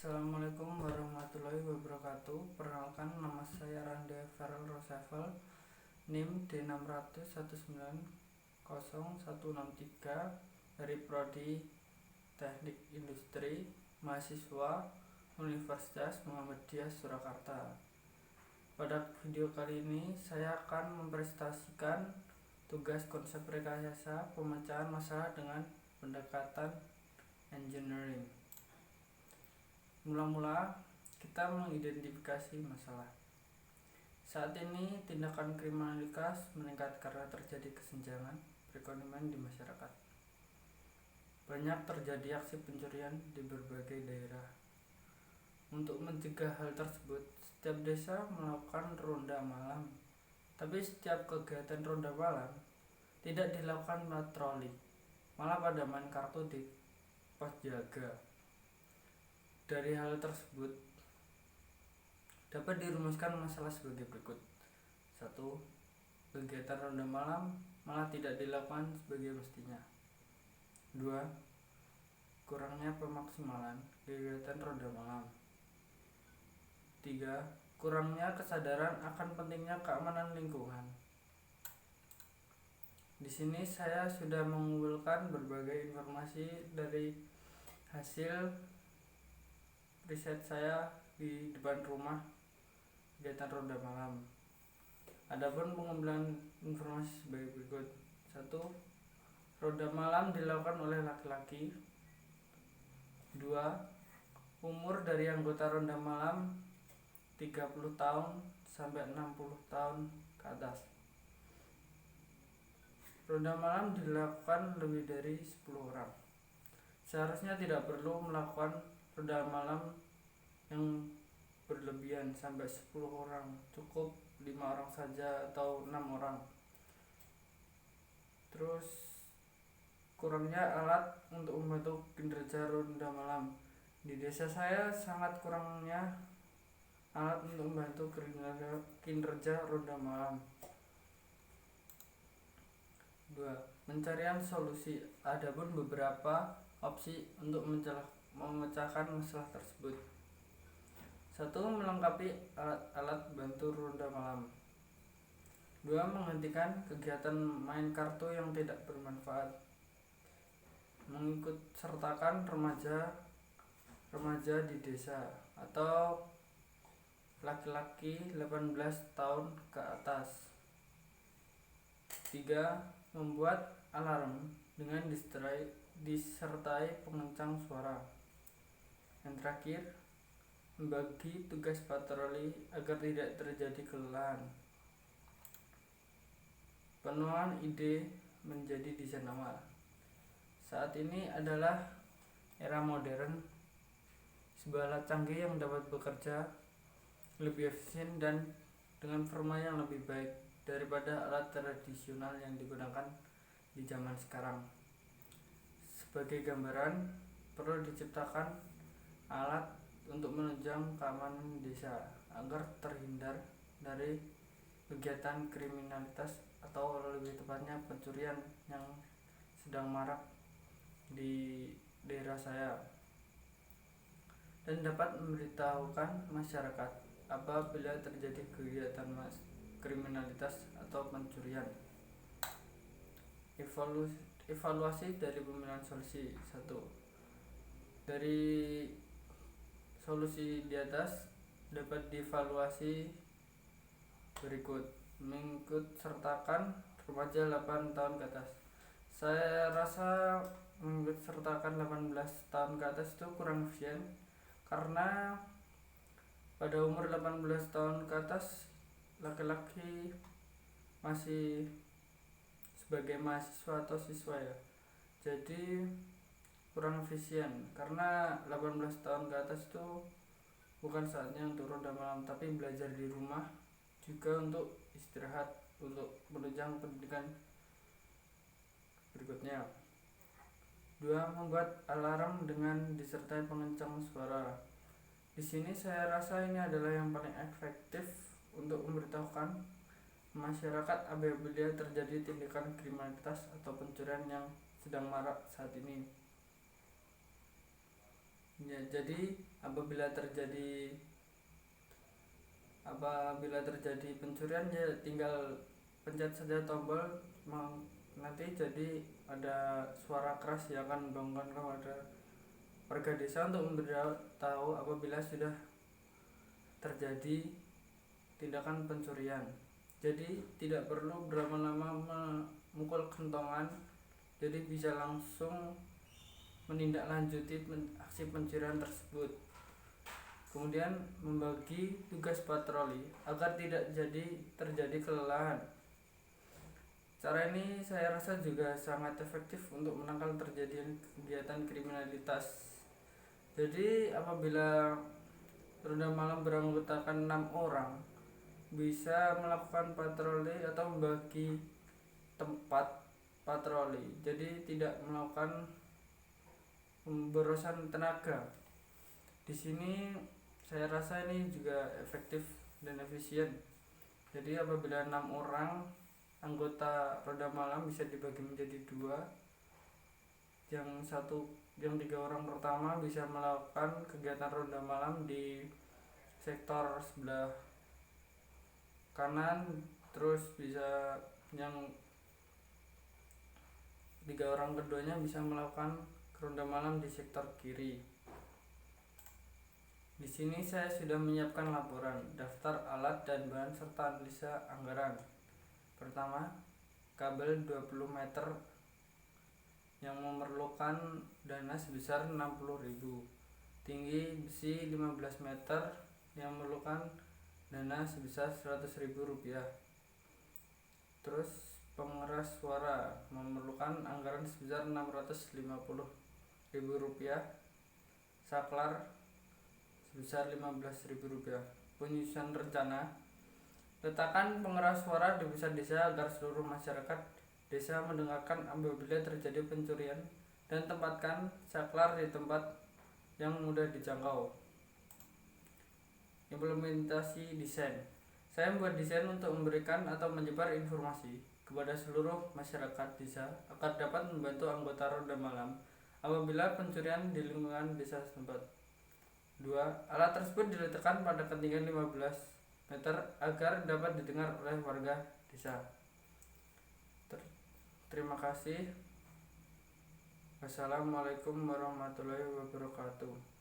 Assalamualaikum warahmatullahi wabarakatuh. Perkenalkan, nama saya Rande Farel Rosevel, NIM D611900163 dari Prodi Teknik Industri, mahasiswa Universitas Muhammadiyah Surakarta. Pada video kali ini saya akan mempresentasikan tugas konsep rekayasa pemecahan masalah dengan pendekatan engineering. Mula-mula kita mengidentifikasi masalah. Saat ini tindakan kriminalitas meningkat karena terjadi kesenjangan perekonomian di masyarakat. Banyak terjadi aksi pencurian di berbagai daerah. Untuk mencegah hal tersebut, setiap desa melakukan ronda malam. Tapi setiap kegiatan ronda malam tidak dilakukan patroli, malah pada main kartu di pos jaga. Dari hal tersebut dapat dirumuskan masalah sebagai berikut. 1. Kegiatan ronda malam malah tidak dilakukan sebagai mestinya. 2. Kurangnya pemaksimalan kegiatan ronda malam. 3. Kurangnya kesadaran akan pentingnya keamanan lingkungan. Di sini saya sudah mengumpulkan berbagai informasi dari hasil riset saya di depan rumah kegiatan ronda malam. Adapun pengumpulan informasi sebagai berikut. 1. Ronda malam dilakukan oleh laki-laki. 2. Umur dari anggota ronda malam 30 tahun sampai 60 tahun ke atas. Ronda malam dilakukan lebih dari 10 orang. Seharusnya tidak perlu melakukan ronda malam yang berlebihan sampai 10 orang, cukup 5 orang saja atau 6 orang. Terus kurangnya alat untuk membantu kinerja ronda malam. Di desa saya sangat kurangnya alat untuk membantu kinerja ronda malam. 2. Pencarian solusi. Adapun beberapa opsi untuk memecahkan masalah tersebut. 1. Melengkapi alat-alat bantu ronda malam. 2. Menghentikan kegiatan main kartu yang tidak bermanfaat. Mengikut sertakan remaja di desa atau laki-laki 18 tahun ke atas. 3. Membuat alarm dengan disertai pengencang suara. Yang terakhir, membagi tugas patroli agar tidak terjadi kelelahan. Penuaan ide menjadi desain awal. Saat ini adalah era modern, sebuah alat canggih yang dapat bekerja lebih efisien dan dengan performa yang lebih baik daripada alat tradisional yang digunakan di zaman sekarang. Sebagai gambaran, perlu diciptakan alat untuk menunjang keamanan desa agar terhindar dari kegiatan kriminalitas atau lebih tepatnya pencurian yang sedang marak di daerah saya, dan dapat memberitahukan masyarakat apabila terjadi kegiatan kriminalitas atau pencurian. Evaluasi dari pemilihan solusi. 1. Dari solusi di atas dapat dievaluasi berikut. Mengikut sertakan remaja 8 tahun ke atas. Saya rasa mengikut sertakan 18 tahun ke atas itu kurang efisien, karena pada umur 18 tahun ke atas laki-laki masih sebagai mahasiswa atau siswa ya, jadi kurang efisien karena 18 tahun ke atas itu bukan saatnya untuk ronda malam, tapi belajar di rumah juga untuk istirahat untuk menunjang pendidikan berikutnya. 2. Membuat alarm dengan disertai pengencang suara. Di sini saya rasa ini adalah yang paling efektif untuk memberitahukan masyarakat apabila terjadi tindakan kriminalitas atau pencurian yang sedang marak saat ini. Ya, jadi apabila terjadi pencurian, ya tinggal pencet saja tombol, nanti jadi ada suara keras yang akan membangunkan kepada warga desa untuk memberitahu apabila sudah terjadi tindakan pencurian. Jadi tidak perlu berlama-lama memukul kentongan, jadi bisa langsung menindaklanjuti aksi pencurian tersebut. Kemudian membagi tugas patroli agar tidak terjadi kelelahan. Cara ini saya rasa juga sangat efektif untuk menangkal terjadinya kegiatan kriminalitas. Jadi apabila ronda malam beranggotakan 6 orang, bisa melakukan patroli atau membagi tempat patroli, jadi tidak melakukan pemborosan tenaga. Di sini saya rasa ini juga efektif dan efisien. Jadi apabila 6 orang anggota ronda malam bisa dibagi menjadi 2. Yang 3 orang pertama bisa melakukan kegiatan ronda malam di sektor sebelah kanan, terus bisa yang 3 orang keduanya bisa melakukan ronda malam di sektor kiri. Di sini saya sudah menyiapkan laporan, daftar alat dan bahan serta analisa anggaran. Pertama, kabel 20 meter yang memerlukan dana sebesar 60.000. Tinggi besi 15 meter yang memerlukan dana sebesar 100.000 rupiah. Terus pengeras suara memerlukan anggaran sebesar 650.000 rupiah. Saklar sebesar 15.000 rupiah. Penyusunan rencana: letakkan pengeras suara di pusat desa agar seluruh masyarakat desa mendengarkan apabila terjadi pencurian, dan tempatkan saklar di tempat yang mudah dijangkau. Implementasi desain: saya membuat desain untuk memberikan atau menyebar informasi kepada seluruh masyarakat desa agar dapat membantu anggota ronda malam apabila pencurian di lingkungan desa setempat. 2. Alat tersebut diletakkan pada ketinggian 15 meter agar dapat didengar oleh warga desa. Terima kasih. Wassalamualaikum warahmatullahi wabarakatuh.